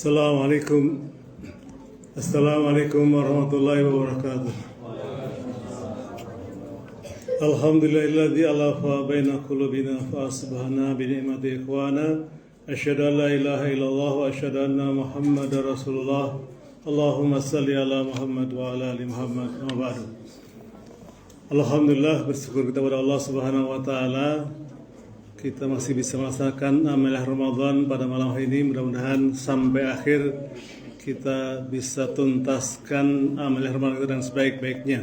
Assalamualaikum. Assalamualaikum warahmatullahi wabarakatuh. Alhamdulillahilladzi alafa baina qulubina fa asbahna bi ni'mati ikhwana. Asyhadu an la ilaha illallah wa asyhadu anna Muhammadar Rasulullah. Allahumma salli ala Muhammad wa ala ali Muhammad. Wa ba'du. Alhamdulillah, bersyukur kita kepada Allah Subhanahu wa taala. Kita masih bisa melaksanakan amal Ramadan pada malam hari ini. Mudah-mudahan sampai akhir kita bisa tuntaskan amal Ramadan itu dengan sebaik-baiknya.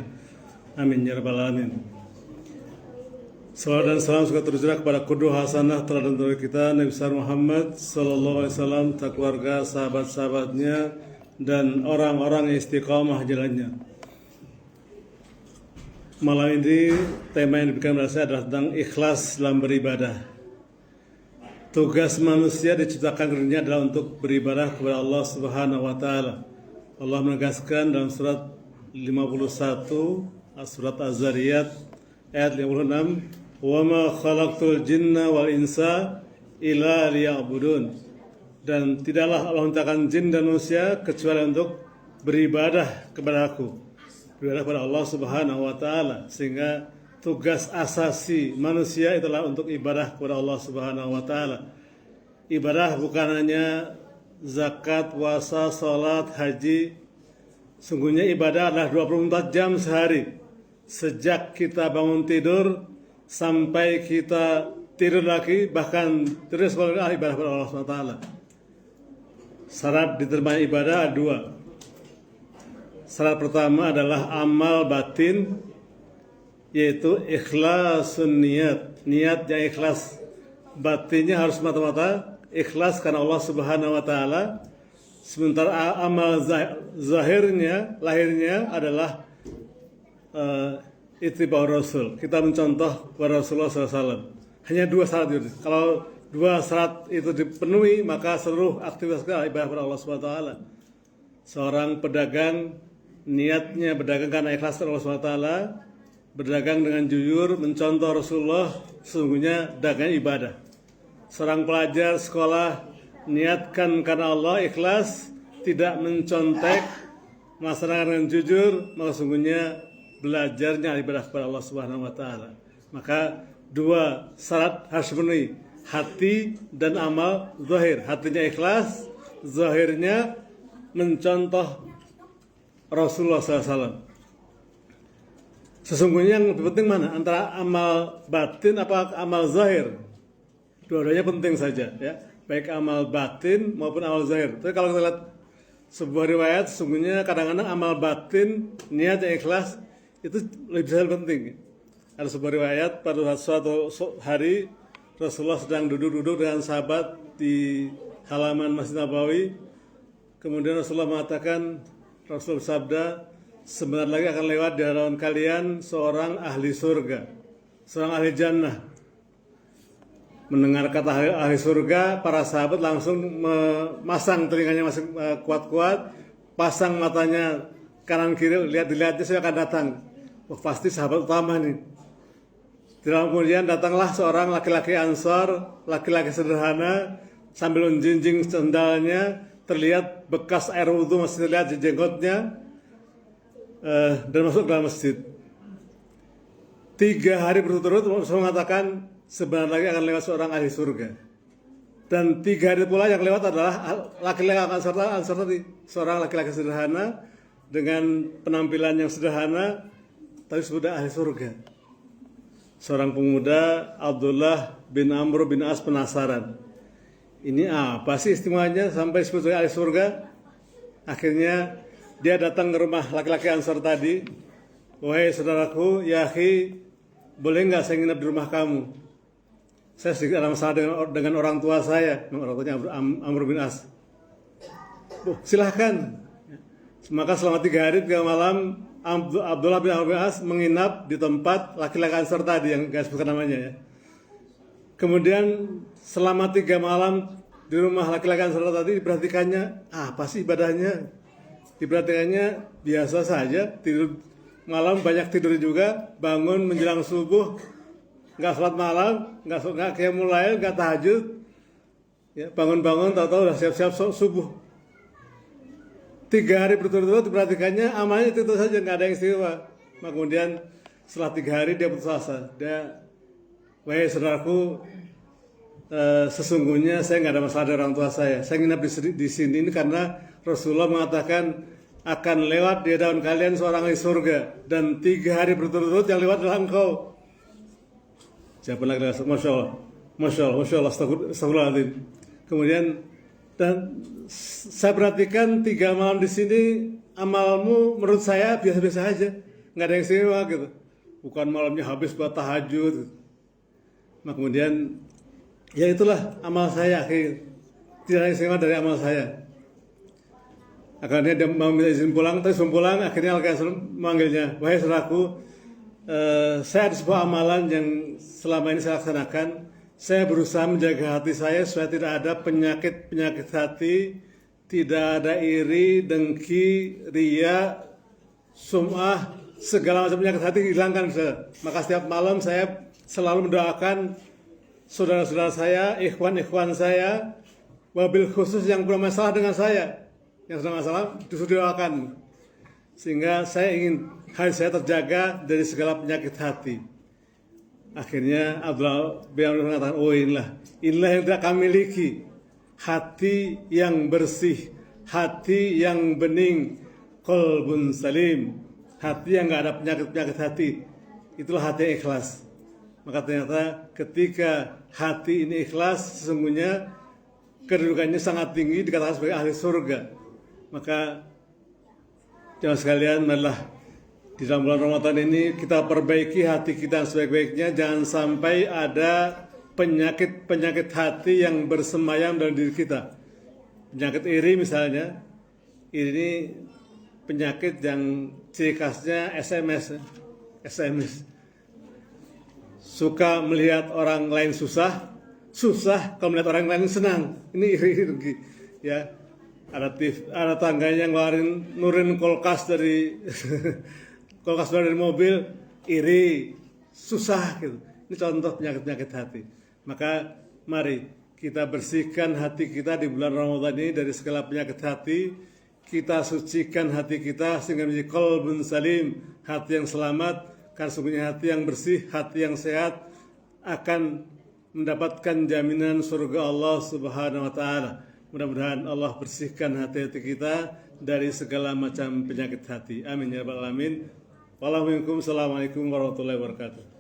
Amin ya rabbal alamin. Salawat dan salam juga tercurah kepada qudwah hasanah teladan dari kita Nabi besar Muhammad sallallahu alaihi wasallam, keluarga, sahabat-sahabatnya dan orang-orang yang istiqamah jalannya. Malam ini tema yang diberikan kepada saya adalah tentang ikhlas dalam beribadah. Tugas manusia diciptakan dunia adalah untuk beribadah kepada Allah Subhanahu wa taala. Allah menegaskan dalam surat 51, surat Az-Zariyat ayat 56, "Wa ma khalaqtul jinna wal insa illa liya'budun." Dan tidaklah Allah menciptakan jin dan manusia kecuali untuk beribadah kepada Aku. Beribadah kepada Allah Subhanahu wa taala, sehingga tugas asasi manusia itulah untuk ibadah kepada Allah Subhanahu wa taala. Ibadah bukan hanya zakat, puasa, salat, haji. Sungguhnya ibadah adalah 24 jam sehari. Sejak kita bangun tidur sampai kita tidur lagi, bahkan terus ibadah kepada Allah Subhanahu wa taala. Syarat diterimanya ibadah ada dua. Syarat pertama adalah amal batin, yaitu ikhlasun niat. Niat yang ikhlas. Batinnya harus mata-mata ikhlas karena Allah Subhanahu wa taala. Sementara amal zahirnya, lahirnya adalah ittiba Rasul. Kita mencontoh kepada Rasulullah SAW. Hanya dua syarat itu. Kalau dua syarat itu dipenuhi, maka seluruh aktivitas kita ibadah kepada Allah Subhanahu wa taala. Seorang pedagang niatnya berdagang karena ikhlas kepada Allah SWT, berdagang dengan jujur, mencontoh Rasulullah, sesungguhnya dagangnya ibadah. Seorang pelajar sekolah niatkan karena Allah, ikhlas, tidak mencontek, melaksanakan dengan jujur, maka sesungguhnya belajarnya ibadah kepada Allah Subhanahu wa taala. Maka dua syarat harus dipenuhi, hati dan amal zahir. Hatinya ikhlas, zahirnya mencontoh Rasulullah SAW. Sesungguhnya yang lebih penting mana? Antara amal batin apa amal zahir? Dua-duanya penting saja, ya. Baik amal batin maupun amal zahir. Tapi kalau kita lihat sebuah riwayat, sesungguhnya kadang-kadang amal batin, niat yang ikhlas itu lebih penting. Ada sebuah riwayat pada suatu hari Rasulullah sedang duduk-duduk dengan sahabat di halaman Masjid Nabawi. Kemudian Rasulullah mengatakan, Rasul bersabda, sebentar lagi akan lewat di hadapan kalian seorang ahli surga, seorang ahli jannah. Mendengar kata ahli surga, para sahabat langsung memasang telinganya masih kuat-kuat, pasang matanya kanan kiri, lihat-lihatnya saya akan datang. Wah, pasti sahabat utama nih. Dalam kemudian datanglah seorang laki-laki Ansar, laki-laki sederhana, sambil menjinjing sendalnya. Terlihat bekas air wudhu masih terlihat di jenggotnya, dan masuk ke dalam masjid. 3 hari berturut-turut Rasul mengatakan sebentar lagi akan lewat seorang ahli surga. Dan 3 hari pula yang lewat adalah laki-laki Ansar tadi, seorang laki-laki sederhana dengan penampilan yang sederhana, tapi sudah ahli surga. Seorang pemuda Abdullah bin Amr bin As penasaran. Ini apa sih istimewanya sampai sebetulnya ahli surga? Akhirnya dia datang ke rumah laki-laki Ansar tadi. Wahai saudaraku, ya akhi, boleh nggak saya nginep di rumah kamu? Saya sedikit ada masalah dengan orang tua saya. Orang tuanya Amr bin As. Silahkan. Maka selama 3 hari 3 malam Abdullah bin Amr bin As menginap di tempat laki-laki Ansar tadi yang nggak sebutkan namanya, ya. Kemudian selama 3 malam di rumah laki-laki Ansar tadi diperhatikannya, apa sih ibadahnya? Diperhatikannya biasa saja, tidur malam banyak tidur juga, bangun menjelang subuh, nggak sholat malam, nggak qiyamul lail, nggak tahajud, ya, bangun-bangun tahu-tahu udah siap-siap subuh. 3 hari berturut-turut diperhatikannya amalnya itu saja, nggak ada yang istimewa. Kemudian setelah 3 hari dia putus asa. Dia, wahai saudaraku, sesungguhnya saya nggak ada masalah dari orang tua saya. Saya nginap di sini ini karena Rasulullah mengatakan akan lewat di hadapan kalian seorang ahli surga, dan 3 hari berturut-turut yang lewat adalah engkau. Siapa lagi? Masya Allah, Masya Allah, Masya Allah, astagfirullahaladzim. Kemudian, dan saya perhatikan 3 malam di sini amalmu menurut saya biasa-biasa aja, nggak ada yang istimewa gitu. Bukan malamnya habis buat tahajud. Nah, kemudian ya itulah amal saya, tidak ada yang istimewa dari amal saya. Akhirnya dia mau minta izin pulang, tapi sebelum pulang akhirnya Al-Qasim memanggilnya, wahai saudaraku, saya ada sebuah amalan yang selama ini saya laksanakan. Saya berusaha menjaga hati saya supaya tidak ada penyakit hati, tidak ada iri, dengki, riya, sum'ah, segala macam penyakit hati hilangkan. Maka setiap malam saya selalu mendoakan saudara-saudara saya, ikhwan-ikhwan saya, wabil khusus yang punya masalah dengan saya, yang sedang masalah, justru doakan. Sehingga saya ingin hati saya terjaga dari segala penyakit hati. Akhirnya Abdullah bin Amr mengatakan, oh inilah yang tidak kami miliki. Hati yang bersih, hati yang bening, qalbun salim, hati yang nggak ada penyakit-penyakit hati. Itulah hati yang ikhlas. Maka ternyata ketika hati ini ikhlas, sesungguhnya kedudukannya sangat tinggi, dikatakan sebagai ahli surga. Maka jemaah sekalian, marilah di dalam bulan Ramadan ini kita perbaiki hati kita sebaik-baiknya. Jangan sampai ada penyakit hati yang bersemayam dalam diri kita. Penyakit iri misalnya, ini penyakit yang ciri khasnya SMS. Suka melihat orang lain susah kalau melihat orang lain senang. Ini iri, ya. Ada tangganya nurin kulkas dari kulkas dari mobil, iri, susah gitu. Ini contoh penyakit hati. Maka mari kita bersihkan hati kita di bulan Ramadan ini dari segala penyakit hati. Kita sucikan hati kita sehingga menjadi qalbun salim, hati yang selamat. Karena sungguhnya hati yang bersih, hati yang sehat akan mendapatkan jaminan surga Allah Subhanahu wa taala. Mudah-mudahan Allah bersihkan hati-hati kita dari segala macam penyakit hati. Amin ya rabbal alamin. Wassalamualaikum warahmatullahi wabarakatuh.